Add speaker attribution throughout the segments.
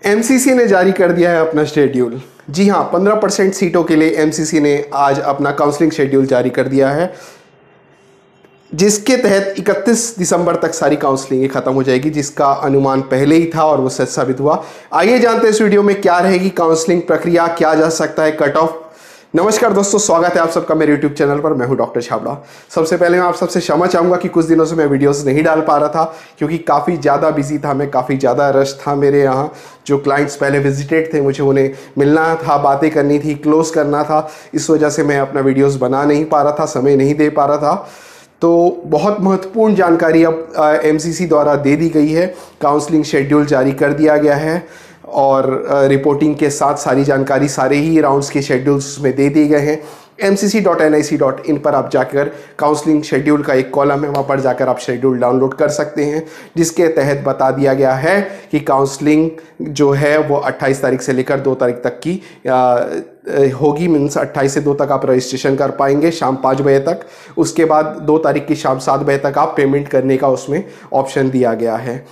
Speaker 1: MCC ने जारी कर दिया है अपना शेड्यूल। जी हाँ, 15% सीटों के लिए एमसीसी ने आज अपना काउंसलिंग शेड्यूल जारी कर दिया है, जिसके तहत 31 दिसंबर तक सारी काउंसलिंग खत्म हो जाएगी, जिसका अनुमान पहले ही था और वो सच साबित हुआ। आइए जानते हैं इस वीडियो में क्या रहेगी काउंसलिंग प्रक्रिया, क्या जा सकता है कट ऑफ। नमस्कार दोस्तों, स्वागत है आप सबका मेरे YouTube चैनल पर। मैं हूं डॉक्टर छाबड़ा। सबसे पहले मैं आप सबसे क्षमा चाहूँगा कि कुछ दिनों से मैं वीडियोस नहीं डाल पा रहा था, क्योंकि काफ़ी ज़्यादा बिजी था मैं, काफ़ी ज़्यादा रश था मेरे यहाँ। जो क्लाइंट्स पहले विजिटेड थे, मुझे उन्हें मिलना था, बातें करनी थी, क्लोज करना था। इस वजह से मैं अपना वीडियोज़ बना नहीं पा रहा था, समय नहीं दे पा रहा था। तो बहुत महत्वपूर्ण जानकारी अब एमसीसी द्वारा दे दी गई है। काउंसलिंग शेड्यूल जारी कर दिया गया है और रिपोर्टिंग के साथ सारी जानकारी सारे ही राउंड्स के शेड्यूल्स में दे दिए गए हैं। mcc.nic.in पर आप जाकर काउंसलिंग शेड्यूल का एक कॉलम है, वहाँ पर जाकर आप शेड्यूल डाउनलोड कर सकते हैं, जिसके तहत बता दिया गया है कि काउंसलिंग जो है वो 28 तारीख से लेकर 2 तारीख तक की होगी। मीन्स 28 से 2 तक आप रजिस्ट्रेशन कर पाएंगे शाम 5 बजे तक। उसके बाद 2 तारीख की शाम 7 बजे तक आप पेमेंट करने का उसमें ऑप्शन दिया गया है।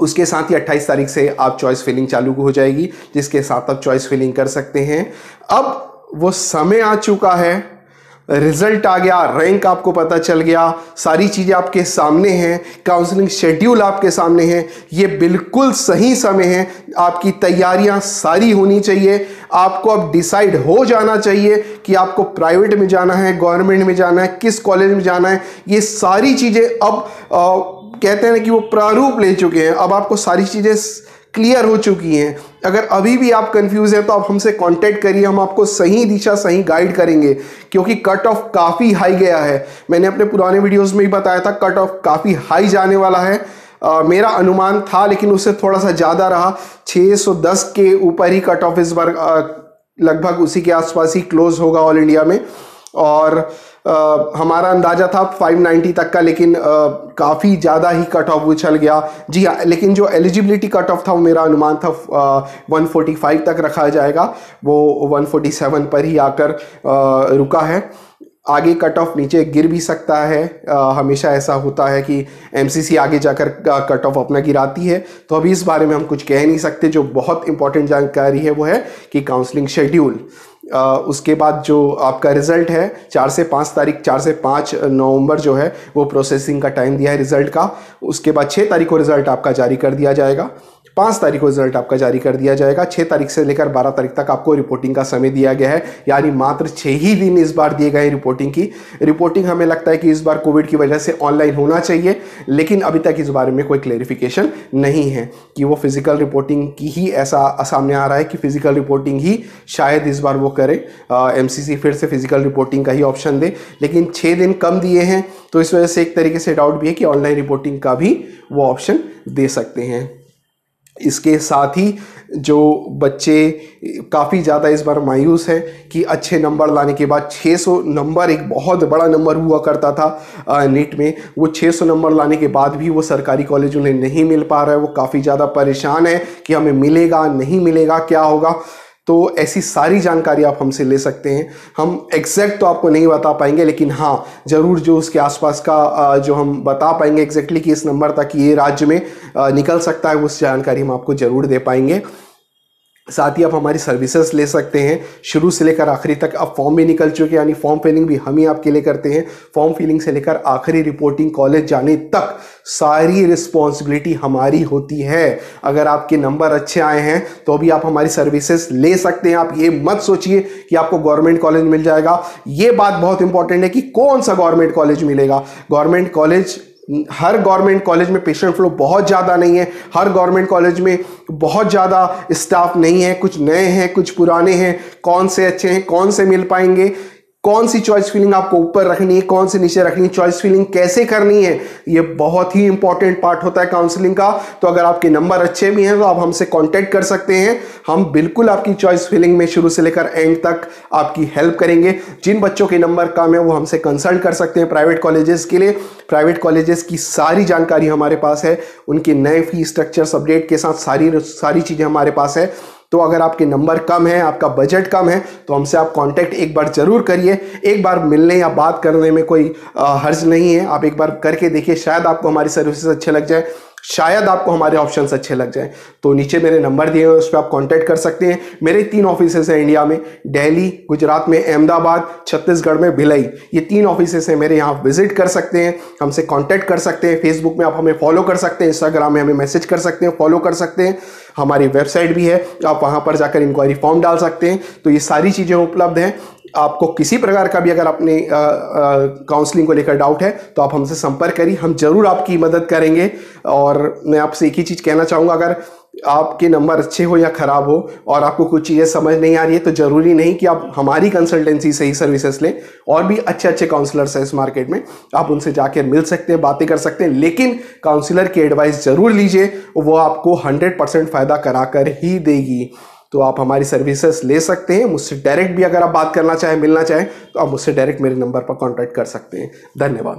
Speaker 1: उसके साथ ही 28 तारीख से आप चॉइस फिलिंग चालू हो जाएगी, जिसके साथ आप चॉइस फिलिंग कर सकते हैं। अब वो समय आ चुका है, रिजल्ट आ गया, रैंक आपको पता चल गया, सारी चीज़ें आपके सामने हैं, काउंसलिंग शेड्यूल आपके सामने है। ये बिल्कुल सही समय है, आपकी तैयारियां सारी होनी चाहिए। आपको अब डिसाइड हो जाना चाहिए कि आपको प्राइवेट में जाना है, गवर्नमेंट में जाना है, किस कॉलेज में जाना है। ये सारी चीज़ें अब कहते हैं कि वो प्रारूप ले चुके हैं। अब आपको सारी चीज़ें क्लियर हो चुकी हैं। अगर अभी भी आप कंफ्यूज हैं तो आप हमसे कांटेक्ट करिए, हम आपको सही दिशा सही गाइड करेंगे, क्योंकि कट ऑफ काफ़ी हाई गया है। मैंने अपने पुराने वीडियोस में ही बताया था, कट ऑफ काफ़ी हाई जाने वाला है। मेरा अनुमान था, लेकिन उससे थोड़ा सा ज़्यादा रहा। 610 के ऊपर ही कट ऑफ इस बार लगभग उसी के आसपास ही क्लोज होगा ऑल इंडिया में। और हमारा अंदाजा था 590 तक का, लेकिन काफ़ी ज़्यादा ही कट ऑफ उछल गया। जी हाँ, लेकिन जो एलिजिबिलिटी कट ऑफ था वो मेरा अनुमान था 145 तक रखा जाएगा, वो 147 पर ही आकर रुका है। आगे कट ऑफ नीचे गिर भी सकता है, हमेशा ऐसा होता है कि एमसीसी आगे जाकर कट ऑफ अपना गिराती है। तो अभी इस बारे में हम कुछ कह नहीं सकते। जो बहुत इंपॉर्टेंट जानकारी है वो है कि काउंसलिंग शेड्यूल, उसके बाद जो आपका रिजल्ट है 4 से 5 नवंबर जो है वो प्रोसेसिंग का टाइम दिया है रिजल्ट का। उसके बाद 6 तारीख को रिजल्ट आपका जारी कर दिया जाएगा, 5 तारीख को रिजल्ट आपका जारी कर दिया जाएगा। 6 तारीख से लेकर 12 तारीख तक आपको रिपोर्टिंग का समय दिया गया है, यानी मात्र 6 ही दिन इस बार दिए गए रिपोर्टिंग की। रिपोर्टिंग हमें लगता है कि इस बार कोविड की वजह से ऑनलाइन होना चाहिए, लेकिन अभी तक इस बारे में कोई क्लेरिफिकेशन नहीं है कि वो फिजिकल रिपोर्टिंग की ही ऐसा सामने आ रहा है कि फिजिकल रिपोर्टिंग ही शायद इस बार वो करे। एमसीसी फिर से फिजिकल रिपोर्टिंग का ही ऑप्शन दे, लेकिन 6 दिन कम दिए हैं, तो इस वजह से एक तरीके से डाउट भी है कि ऑनलाइन रिपोर्टिंग का भी वो ऑप्शन दे सकते हैं। इसके साथ ही जो बच्चे काफ़ी ज़्यादा इस बार मायूस हैं कि अच्छे नंबर लाने के बाद 600 नंबर एक बहुत बड़ा नंबर हुआ करता था नीट में, वो 600 नंबर लाने के बाद भी वो सरकारी कॉलेज उन्हें नहीं मिल पा रहा है। वो काफ़ी ज़्यादा परेशान है कि हमें मिलेगा नहीं मिलेगा, क्या होगा। तो ऐसी सारी जानकारी आप हमसे ले सकते हैं। हम एग्जैक्ट तो आपको नहीं बता पाएंगे, लेकिन हाँ ज़रूर जो उसके आसपास का जो हम बता पाएंगे एग्जैक्टली कि इस नंबर तक ये राज्य में निकल सकता है, उस जानकारी हम आपको ज़रूर दे पाएंगे। साथ ही आप हमारी सर्विसेज ले सकते हैं शुरू से लेकर आखिरी तक। अब फॉर्म भी निकल चुके हैं, यानी फॉर्म फिलिंग भी हम ही आपके लिए करते हैं। फॉर्म फिलिंग से लेकर आखिरी रिपोर्टिंग कॉलेज जाने तक सारी रिस्पॉन्सिबिलिटी हमारी होती है। अगर आपके नंबर अच्छे आए हैं तो भी आप हमारी सर्विसेज ले सकते हैं। आप ये मत सोचिए कि आपको गवर्नमेंट कॉलेज मिल जाएगा। ये बात बहुत इंपॉर्टेंट है कि कौन सा गवर्नमेंट कॉलेज मिलेगा। गवर्नमेंट कॉलेज, हर गवर्नमेंट कॉलेज में पेशेंट फ्लो बहुत ज़्यादा नहीं है, हर गवर्नमेंट कॉलेज में बहुत ज़्यादा स्टाफ नहीं है, कुछ नए हैं कुछ पुराने हैं। कौन से अच्छे हैं, कौन से मिल पाएंगे, कौन सी चॉइस फिलिंग आपको ऊपर रखनी है, कौन सी नीचे रखनी है, चॉइस फिलिंग कैसे करनी है, ये बहुत ही इंपॉर्टेंट पार्ट होता है काउंसलिंग का। तो अगर आपके नंबर अच्छे भी हैं तो आप हमसे कांटेक्ट कर सकते हैं। हम बिल्कुल आपकी चॉइस फिलिंग में शुरू से लेकर एंड तक आपकी हेल्प करेंगे। जिन बच्चों के नंबर कम है वो हमसे कंसल्ट कर सकते हैं प्राइवेट कॉलेजेस के लिए। प्राइवेट कॉलेजेस की सारी जानकारी हमारे पास है, उनके नए फी स्ट्रक्चर्स अपडेट के साथ सारी चीज़ें हमारे पास है। तो अगर आपके नंबर कम है, आपका बजट कम है, तो हमसे आप कांटेक्ट एक बार जरूर करिए। एक बार मिलने या बात करने में कोई हर्ज नहीं है, आप एक बार करके देखिए, शायद आपको हमारी सर्विसेज अच्छे लग जाए। शायद आपको हमारे ऑप्शंस अच्छे लग जाएं। तो नीचे मेरे नंबर दिए हुए, उस पर आप कांटेक्ट कर सकते हैं। मेरे 3 ऑफिसेस हैं इंडिया में, दिल्ली, गुजरात में अहमदाबाद, छत्तीसगढ़ में भिलाई। ये 3 ऑफिसेस हैं मेरे, यहाँ विजिट कर सकते हैं, हमसे कांटेक्ट कर सकते हैं। फेसबुक में आप हमें फॉलो कर सकते हैं, इंस्टाग्राम में हमें मैसेज कर सकते हैं, फॉलो कर सकते हैं। हमारी वेबसाइट भी है, आप वहाँ पर जाकर इंक्वायरी फॉर्म डाल सकते हैं। तो ये सारी चीज़ें उपलब्ध हैं। आपको किसी प्रकार का भी अगर अपने काउंसलिंग को लेकर डाउट है तो आप हमसे संपर्क करिए, हम जरूर आपकी मदद करेंगे। और मैं आपसे एक ही चीज़ कहना चाहूँगा, अगर आपके नंबर अच्छे हो या ख़राब हो और आपको कुछ चीज़ें समझ नहीं आ रही है तो ज़रूरी नहीं कि आप हमारी कंसल्टेंसी से ही सर्विसेज लें। और भी अच्छे अच्छे काउंसलर्स हैं इस मार्केट में, आप उनसे जाकर मिल सकते हैं, बातें कर सकते हैं, लेकिन काउंसलर की एडवाइस ज़रूर लीजिए, वो आपको 100% फ़ायदा करा कर ही देगी। तो आप हमारी सर्विसेज ले सकते हैं। मुझसे डायरेक्ट भी अगर आप बात करना चाहें, मिलना चाहें, तो आप मुझसे डायरेक्ट मेरे नंबर पर कॉन्टैक्ट कर सकते हैं। धन्यवाद।